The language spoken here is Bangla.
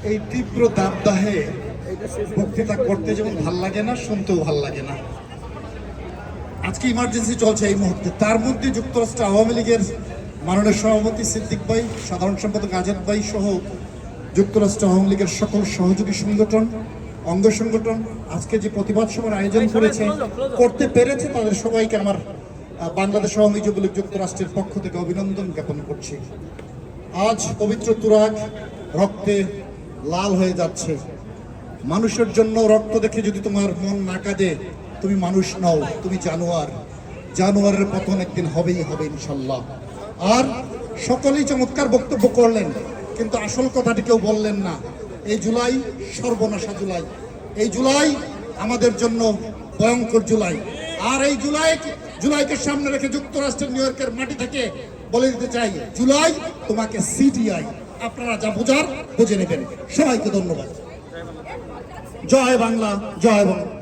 এই তীব্র দাবদাহে বক্তৃতা করতে যেমন ভাল লাগে না, শুনতেও ভাল লাগে না। আজকে ইমার্জেন্সি চলছে এই মুহূর্তে, তার মধ্যে যুক্তরাষ্ট্র আওয়ামী লীগের মাননীয় সভাপতি সিদ্দিক ভাই, সাধারণ সম্পাদক আজাদ ভাই সহ যুক্তরাষ্ট্র আওয়ামী লীগের সকল সহযোগী সংগঠন, অঙ্গ সংগঠন আজকে যে প্রতিবাদ সভার আয়োজন করতে পেরেছে, তাদের সবাইকে আমার বাংলাদেশ আওয়ামী যুবলীগ যুক্তরাষ্ট্রের পক্ষ থেকে অভিনন্দন জ্ঞাপন করছি। আজ পবিত্র তুরাগ রক্তে লাল হয়ে যাচ্ছে। মানুষের জন্য রক্ত দেখে যদি তোমার মন না কাঁদে, তুমি মানুষ নও, তুমি জানোয়ার। জানোয়ারের পতন একদিন হবেই হবে ইনশাল্লাহ। আর সকলেই চমৎকার বক্তব্য করলেন, কিন্তু আসল কথাটি কেউ বললেন না। এই জুলাই সর্বনাশা জুলাই, এই জুলাই আমাদের জন্য ভয়ঙ্কর জুলাই। আর এই জুলাইকে সামনে রেখে যুক্তরাষ্ট্রের নিউ ইয়র্কের মাটি থেকে বলে দিতে চাই, জুলাই তোমাকে সিটিআই। আপনারা যা বোঝার বুঝে নেবেন। সবাইকে ধন্যবাদ। জয় বাংলা, জয় বাংলা।